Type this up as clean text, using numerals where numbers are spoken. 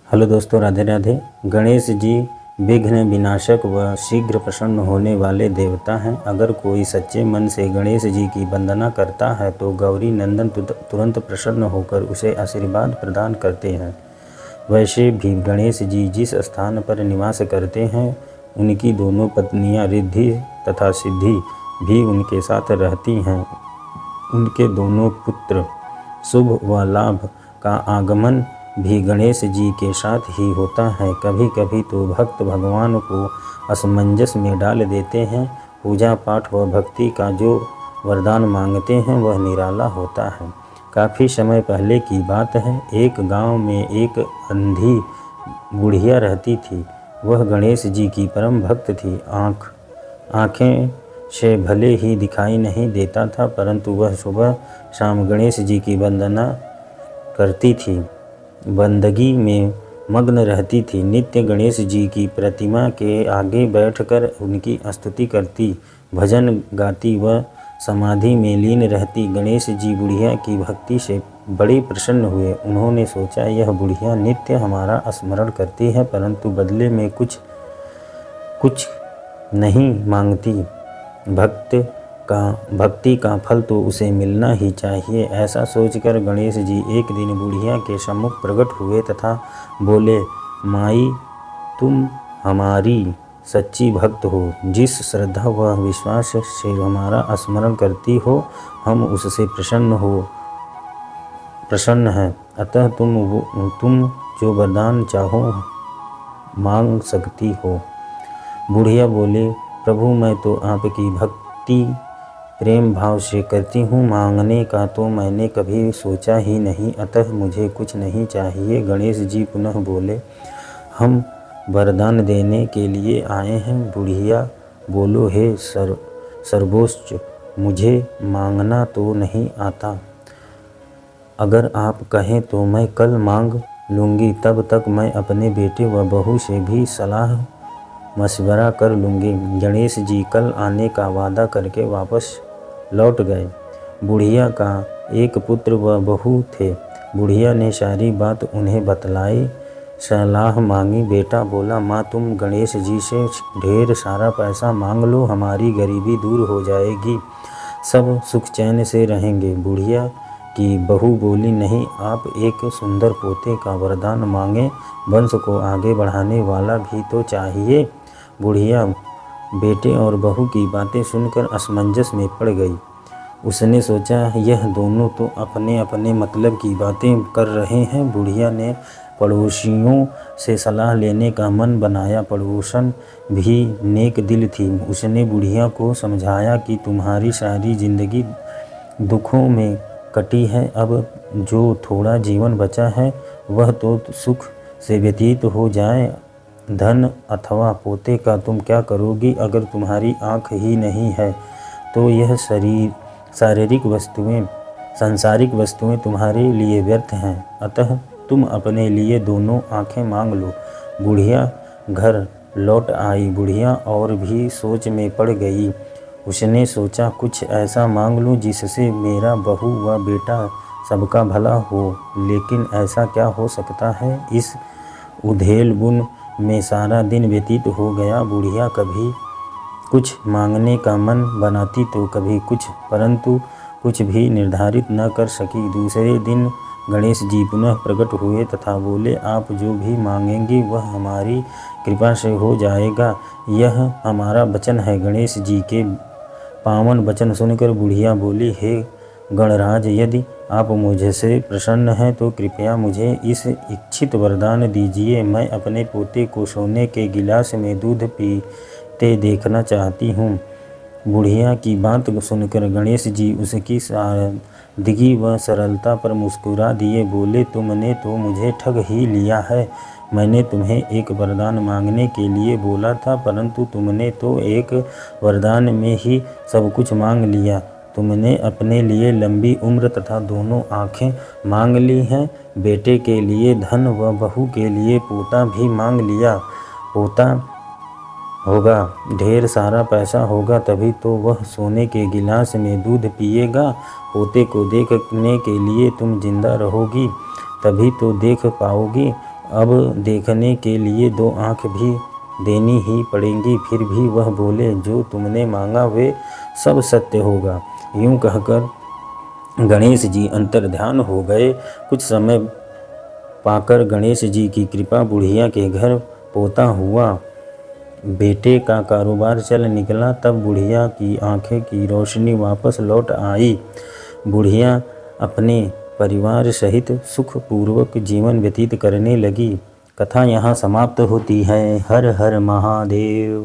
Hello दोस्तों, राधे राधे। गणेश जी विघ्न विनाशक व शीघ्र प्रसन्न होने वाले देवता हैं। अगर कोई सच्चे मन से गणेश जी की वंदना करता है तो गौरी नंदन तुरंत प्रसन्न होकर उसे आशीर्वाद प्रदान करते हैं। वैसे भी गणेश जी जिस स्थान पर निवास करते हैं उनकी दोनों पत्नियां रिद्धि तथा सिद्धि भी उनके साथ रहती हैं। उनके दोनों पुत्र शुभ व लाभ का आगमन भी गणेश जी के साथ ही होता है। कभी कभी तो भक्त भगवान को असमंजस में डाल देते हैं। पूजा पाठ व भक्ति का जो वरदान मांगते हैं वह निराला होता है। काफ़ी समय पहले की बात है, एक गांव में एक अंधी बुढ़िया रहती थी। वह गणेश जी की परम भक्त थी। आँखें से भले ही दिखाई नहीं देता था, परंतु वह सुबह शाम गणेश जी की वंदना करती थी, बंदगी में मग्न रहती थी। नित्य गणेश जी की प्रतिमा के आगे बैठकर उनकी स्तुति करती, भजन गाती व समाधि में लीन रहती। गणेश जी बुढ़िया की भक्ति से बड़े प्रसन्न हुए। उन्होंने सोचा, यह बुढ़िया नित्य हमारा स्मरण करती है परंतु बदले में कुछ नहीं मांगती। भक्ति का फल तो उसे मिलना ही चाहिए। ऐसा सोचकर गणेश जी एक दिन बुढ़िया के सम्मुख प्रकट हुए तथा बोले, माई, तुम हमारी सच्ची भक्त हो। जिस श्रद्धा व विश्वास से हमारा स्मरण करती हो हम उससे प्रसन्न हैं। अतः तुम जो वरदान चाहो मांग सकती हो। बुढ़िया बोले, प्रभु, मैं तो आपकी भक्ति प्रेम भाव से करती हूँ, मांगने का तो मैंने कभी सोचा ही नहीं, अतः मुझे कुछ नहीं चाहिए। गणेश जी पुनः बोले, हम वरदान देने के लिए आए हैं। बुढ़िया बोलो, हे सर्वोच्च, मुझे मांगना तो नहीं आता। अगर आप कहें तो मैं कल मांग लूँगी, तब तक मैं अपने बेटे व बहू से भी सलाह मशवरा कर लूँगी। गणेश जी कल आने का वादा करके वापस लौट गए। बुढ़िया का एक पुत्र व बहू थे। बुढ़िया ने सारी बात उन्हें बतलाई, सलाह मांगी। बेटा बोला, माँ, तुम गणेश जी से ढेर सारा पैसा मांग लो, हमारी गरीबी दूर हो जाएगी, सब सुख चैन से रहेंगे। बुढ़िया की बहू बोली, नहीं, आप एक सुंदर पोते का वरदान मांगे, वंश को आगे बढ़ाने वाला भी तो चाहिए। बुढ़िया बेटे और बहू की बातें सुनकर असमंजस में पड़ गई। उसने सोचा, यह दोनों तो अपने अपने मतलब की बातें कर रहे हैं। बुढ़िया ने पड़ोसियों से सलाह लेने का मन बनाया। पड़ोसन भी नेक दिल थी। उसने बुढ़िया को समझाया कि तुम्हारी सारी जिंदगी दुखों में कटी है, अब जो थोड़ा जीवन बचा है वह तो सुख से व्यतीत हो जाए। धन अथवा पोते का तुम क्या करोगी? अगर तुम्हारी आँख ही नहीं है तो यह सांसारिक वस्तुएं तुम्हारे लिए व्यर्थ हैं। अतः तुम अपने लिए दोनों आँखें मांग लो। बुढ़िया घर लौट आई। बुढ़िया और भी सोच में पड़ गई। उसने सोचा, कुछ ऐसा मांग लूँ जिससे मेरा बहू व बेटा सबका भला हो। लेकिन ऐसा क्या हो सकता है? इस उधेल बुन में सारा दिन व्यतीत हो गया। बुढ़िया कभी कुछ मांगने का मन बनाती तो कभी कुछ, परंतु कुछ भी निर्धारित न कर सकी। दूसरे दिन गणेश जी पुनः प्रकट हुए तथा बोले, आप जो भी मांगेंगी वह हमारी कृपा से हो जाएगा, यह हमारा वचन है। गणेश जी के पावन वचन सुनकर बुढ़िया बोली, हे गणराज, यदि आप मुझसे प्रसन्न हैं तो कृपया मुझे इस इच्छित वरदान दीजिए। मैं अपने पोते को सोने के गिलास में दूध पीते देखना चाहती हूँ। बुढ़िया की बात सुनकर गणेश जी उसकी सादगी व सरलता पर मुस्कुरा दिए। बोले, तुमने तो मुझे ठग ही लिया है। मैंने तुम्हें एक वरदान मांगने के लिए बोला था, परंतु तुमने तो एक वरदान में ही सब कुछ मांग लिया। तुमने अपने लिए लंबी उम्र तथा दोनों आँखें मांग ली हैं। बेटे के लिए धन व बहू के लिए पोता भी मांग लिया। पोता होगा, ढेर सारा पैसा होगा, तभी तो वह सोने के गिलास में दूध पिएगा। पोते को देखने के लिए तुम जिंदा रहोगी, तभी तो देख पाओगी। अब देखने के लिए 2 आँख भी देनी ही पड़ेंगी। फिर भी वह बोले, जो तुमने मांगा वे सब सत्य होगा। यूं कहकर गणेश जी अंतर्ध्यान हो गए। कुछ समय पाकर गणेश जी की कृपा बुढ़िया के घर पोता हुआ बेटे का कारोबार चल निकला। तब बुढ़िया की आंखें की रोशनी वापस लौट आई। बुढ़िया अपने परिवार सहित सुखपूर्वक जीवन व्यतीत करने लगी। कथा यहाँ समाप्त होती है। हर हर महादेव।